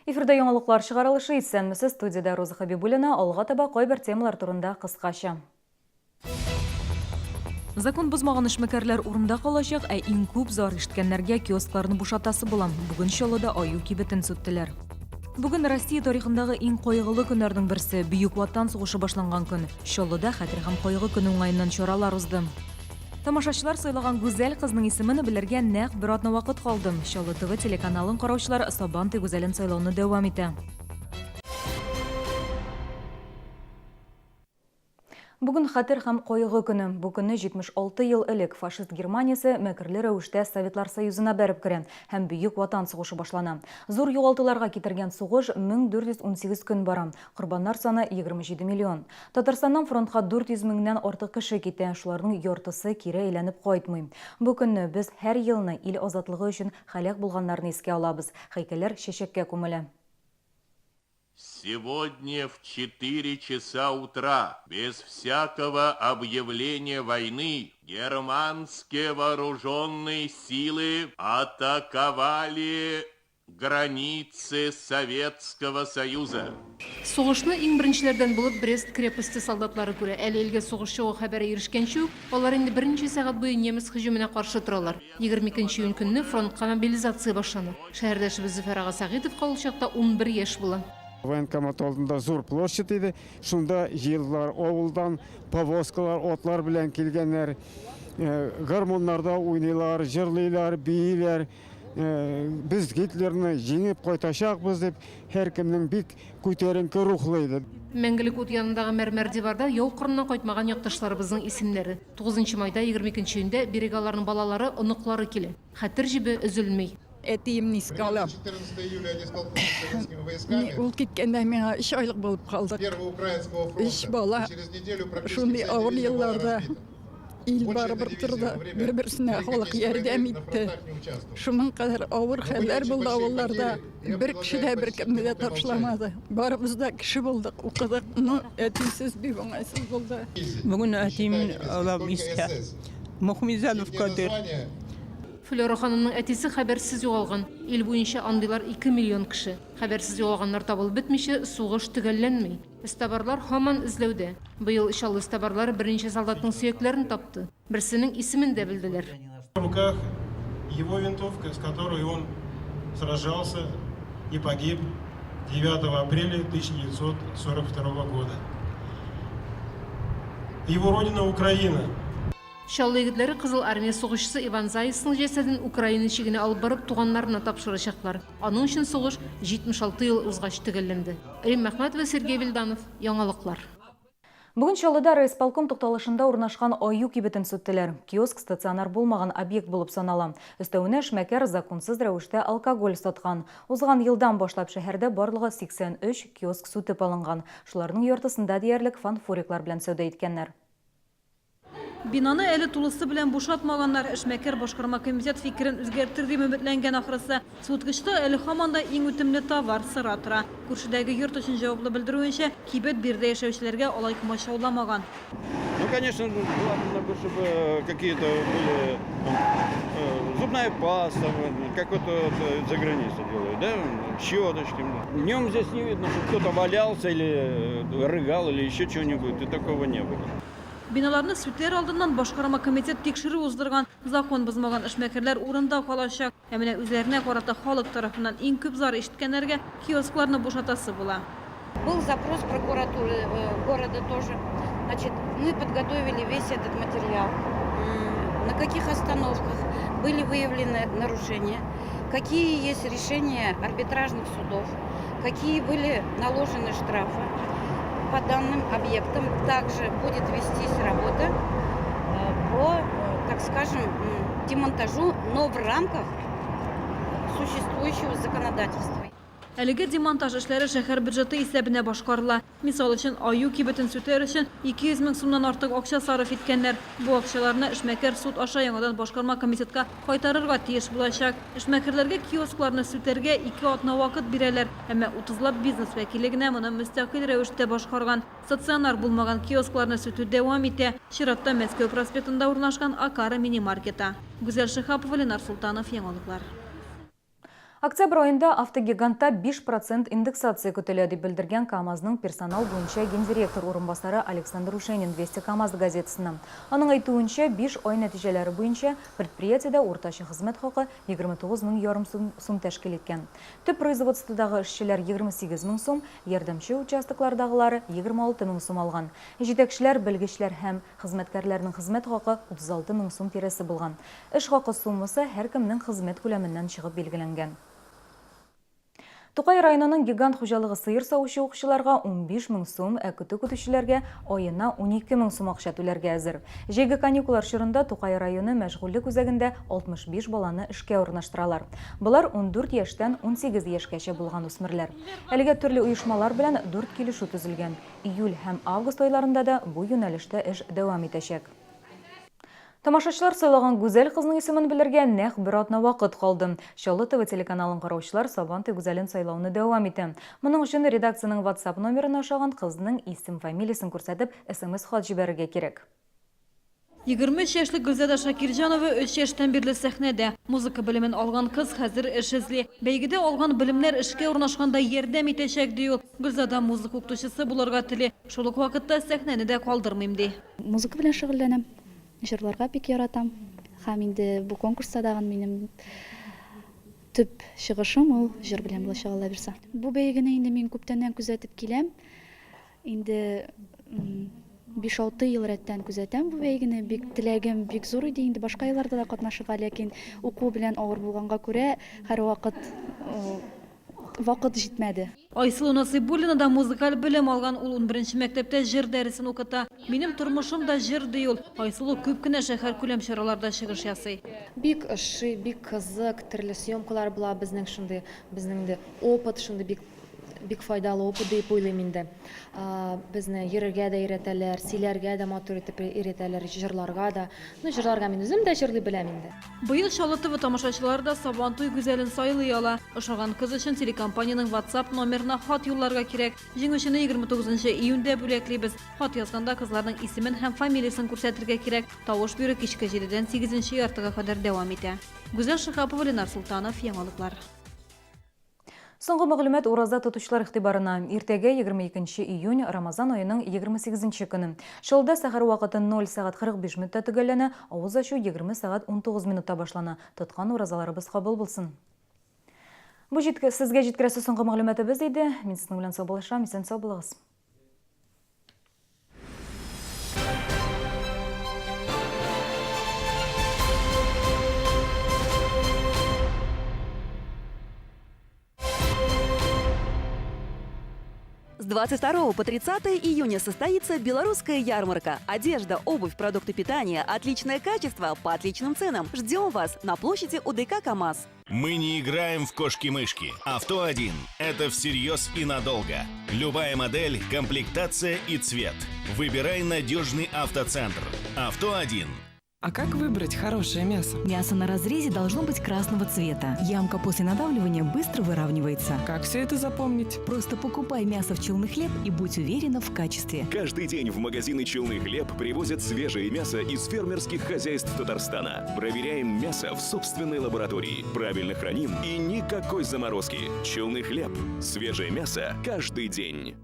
Эфирда яңалыклар чыгарылышы исәнмесез, студияда Роза Хабибуллина, алга таба кайбер темалар турында кыскача. Закон бузмаган эшмәкәрләр урында калачак, ә иң күп зар ишеткәннәргә киоскларны бушатасы булам. Бүген Чаллыда аю кибетен сүттеләр. Бүген Россия тарихындагы иң кайгылы көннәрнең берсе – Бөек Ватан сугышы башланган көн. Чаллыда хәтер һәм кайгы көне уңаеннан чаралар узды. Тамашачылар сайлаган гүзәл кызның исемен белергә нәкъ бер атна вакыт калды. Чаллы ТВ телеканалын караучылар Сабанты гүзәлен сайлауны дәвам итә. Бүген хәтер һәм кайгы көне. Бу көнне 76 ел элек фашист Германиясе мәкерле рәвештә Советлар Союзына бәреп керә һәм Бөек Ватан сугышы башлана. Зур югалтуларга китергән сугыш 1418 көн бара. Корбаннар саны 27 миллион. Татарстаннан фронтка 400 меңнән артык кеше китә. Шуларның яртысы кире әйләнеп кайтмый. Бу көнне без һәр елны ил азатлыгы өчен һәлак булганнарны искә алабыз. Һәйкәлләр чәчәккә күмелә. Сегодня в 4 часа утра, без всякого объявления войны, германские вооруженные силы атаковали границы Советского Союза. Сугышны иң беренчеләрдән булып Брест крепости солдатлары күрә. Әле илгә сугыш чыгу хәбәре ирешкәнчә, алар инде беренче сәгать буе немец һөҗүменә каршы торалар. 22 июнь көнне фронтка мобилизация башлана. Шәһәрдәшебез Зөфәр ага Сәгыйтов калу чакта 11 яшь була. Военкомат алдында зур площадь иде. Шунда җыелдылар авылдан, повозкалар, атлар белән килгәннәр. Гармоннарда уйныйлар, җырлыйлар, бийләр. Без Гитлерны җиңеп кайтачакбыз дип, һәркемнең бик күтәренке рухлы иде. Мәңгелек ут янындагы мәрмәр диварда яу кырыннан кайтмаган якташларыбызның исемнәре. 9 майда 22 июньдә бригаларның балалары, оныклары килә. Хәтер җибе өзелмәй. Этим нискала. 14 июля они столкнулись с советскими войсками. Ул киткәндә миңа 3 айлык булып калдык. Первого украинского фронта. Иш бала. Через неделю практически Шундый вся авыр дивизия была елларда разбита. ил Большая барыбер дивизия торды. во время Бер-берсенә халык Великой ярдәм Отечественной итте. войны на фронтах не участвовала. Шуның кадәр авыр хәлләр булды авылларда. Бер кеше дә беркемне дә ташламады. Барыбыз да кеше булдык, укыдык. Ну, әтисез бик уңайсыз булды. Бүгін әтеймен алам искә. Мөхмизанов Кадир. Флора ханымның әтисе хәбәрсез югалган. Ил буенча андыйлар 2 миллион кеше. Хәбәрсез югалганнар табылып бетмичә, сугыш төгәлләнми. Истабарлар һаман эзләүдә. Быел Чаллы истабарлары беренче солдатның сөякләрен тапты. Берсенең исемен дә белделәр. В руках его винтовка, с которой он сражался и погиб 9 апреля 1942 года. Его родина Украина. Чаллы егетләре Кызыл армия сугышчысы Иван Заевның җәсәден Украина чигенә алып барып туганнарына тапшырачаклар. Аның өчен сугыш 76 ел узгач төгәлләнде. Рим Мәхмәтова, Сергей Вильданов, яңалыклар. Бүген Чаллыда райисполком тукталышында урнашкан аю кибетен сүттеләр. Киоск стационар булмаган объект булып санала. Өстәвенә эшмәкәр законсыз рәвештә алкоголь саткан. Узган елдан башлап шәһәрдә барлыгы 83 киоск сүтеп алынган. Шуларның яртысында диярлек фанфориклар белән сәүдә иткәннәр. Бинаны әле тулысы белән бушатмаганнар. Эшмәкәр башкарма комитет фикерен үзгәртер дип өметләнгән ахрысы. Суткычта әле һаман да иң үтемле товар сыра тора. Күршедәге йорт өчен җаваплы белдерүенчә, кибет бирдә яшәүчеләргә алай комачауламаган. Ну, конечно, желательно бы, чтобы какие-то были зубная паста, как вот за границей делают, да, щеточки. Днем здесь не видно, что кто-то валялся или рыгал, или еще чего-нибудь, и такого не было. Биналарны сүтләр алдыннан башкарма комитет тикшерү уздырган, закон бозмаган эшмәкәрләр урында калачак. Ә менә үзләренә карата халык тарафыннан иң күп зар ишеткәннәргә киоскларны бушатасы була. Был запрос прокуратуры города тоже. Значит, мы подготовили весь этот материал. На каких остановках были выявлены нарушения, какие есть решения арбитражных судов, какие были наложены штрафы. По данным объектам также будет вестись работа по, так скажем, демонтажу, но в рамках существующего законодательства. Әлеге демонтаж эшләре шәһәр бюджеты исәбенә башкарыла. Мисал өчен аю кибетен сүтәр өчен 200 мең сумнан артык акча сарыф иткәннәр. Бу акчаларны эшмәкәр суд аша яңадан башкарма комитетка кайтарырга тиеш булачак. Эшмәкәрләргә киоскларны сүтәргә 2 атна вакыт бирәләр. Әмма 30лап бизнес вәкиллегенә моны мөстәкыйль рәвештә башкарган. Стационар булмаган киоскларны сүтү дәвам итә. Чиратта Мәскәү проспектында урнашкан Акара мини-маркета. Гүзәл Шихапова, Ленар Султанов, яңалыклар. Октябрь айында автогигантта 5% индексация көтелә дип белдергән КАМАЗның персонал буенча гендиректор урынбасары Александр Ушенин «Вести КАМАЗ» газетасына. Аның әйтүенчә, 5 ай нәтиҗәләре буенча предприятиедә уртача хезмәт хакы 29 мең ярым сум тәшкил иткән. Төп производстводагы эшчеләр 28 мең сум, ярдәмче участоклардагылары 26 мең сум алган. Җитәкчеләр, белгечләр һәм хезмәткәрләрнең хезмәт хакы 36 мең сум тирәсе булган. Эш хакы суммасы һәркемнең хезмәт күләменнән чыгып билгеләнгән. Тукай районының гигант хуҗалыгы сыер саучы укчыларга 15 мең сум, көтү көтүчеләргә аена 12 мең сум акча түләргә әзер. Җәйге каникуллар чорында Тукай районы мәшгульлек үзәгендә 65 баланы эшкә урнаштыралар. Булар 14 яшьтән 18 яшькәчә булган үсмерләр. Әлегә төрле оешмалар белән 4 килешү төзелгән. Июль һәм август айларында да бу юнәлештә эш дәвам итәчәк. Тамашачылар сайлаган гүзәл кызның исемен белергә нәкъ бер атна вакыт калды. Чаллы ТВ телеканалын караучылар Сабанты гүзәлен сайлауны дәвам итә. Моның өчен редакциянең WhatsApp номерын ашаган кызның исем-фамилиясын күрсәтеп SMS-хат җибәрергә кирәк. 23 яшьлек Гөлзадә Шакирҗанова 3 яшьтән бирле сәхнәдә. Музыка белемен алган кыз хәзер эш эзли. Бәйгедә алган белемнәр эшкә урнашканда ярдәм итәчәк ди ул. Гөлзадә музыка укытучысы булырга тели. Шул ук вакытта сәхнәне дә калдырмыйм ди. Музыка белән шөгыльләнәм. Җырларга бик яратам. Һәм инде бу конкурста дагы минем төп чыгышым ул җыр белән була шөгыльләнә бирсә. Бу бәйгене инде мин күптәннән күзәтеп киләм. Инде 5-6 ел рәттән күзәтәм бу бәйгене. Бик теләгем бик зур иде инде башка елларда да катнашырга, ләкин уку белән авыр булганга күрә һәрвакыт вакыт җитмәде. Айсылу Насыйбуллина да музыкаль белем алган, ул 11-нче мәктәптә җыр дәресен укыта. Минем тормышым да җыр ди ул. Айсылу күп кенә шәһәр күләм чараларда чыгыш ясый. Бик ошый, бик кызык, төрле съемкалар була безнең шундый, безнең опыт шундый бик файдалы опыт дип уйлыйм инде. Безне йөрергә дә өйрәтәләр, сөйләргә дә матур итеп өйрәтәләр, җырларга да. Җырларга мин үзем дә җырлый беләм инде. Быел Чаллы ТВ тамашачылары да Сабантуй гүзәлен сайлый ала. Ошаган кыз өчен телекомпанияның WhatsApp номерына хат юлларга кирәк. Җиңүчене 29 июньдә бүләклибез. Хат язганда кызларның исемен һәм фамилиясын күрсәтергә кирәк. Тавыш бирү кичке 7-дән 8-нче яртыга кадәр дәвам итә. Гүзәл Шихапова, Ленар Султанов, Яңалыклар. Соңгы мәгълүмат ураза тотучылар игътибарына. Иртәгә 22 июнь Рамазан аеның 28 көне. Шулда сәхәр вакыты 0 сәгать 45 минутта төгәлләнә, авыз ачу 20 сәгать 19 минутта башлана. Тоткан уразаларыбыз кабул булсын. Бу сезгә җиткерәсе соңгы мәгълүматыбыз иде. Мин сезнең белән саубуллашам, исән сау булыгыз. С 22 по 30 июня состоится белорусская ярмарка. Одежда, обувь, продукты питания, отличное качество по отличным ценам. Ждем вас на площади УДК КАМАЗ. Мы не играем в кошки-мышки. Авто-1 – это всерьез и надолго. Любая модель, комплектация и цвет. Выбирай надежный автоцентр. Авто-1. А как выбрать хорошее мясо? Мясо на разрезе должно быть красного цвета. Ямка после надавливания быстро выравнивается. Как все это запомнить? Просто покупай мясо в Челны Хлеб и будь уверена в качестве. Каждый день в магазины Челны Хлеб привозят свежее мясо из фермерских хозяйств Татарстана. Проверяем мясо в собственной лаборатории. Правильно храним и никакой заморозки. Челны Хлеб. Свежее мясо каждый день.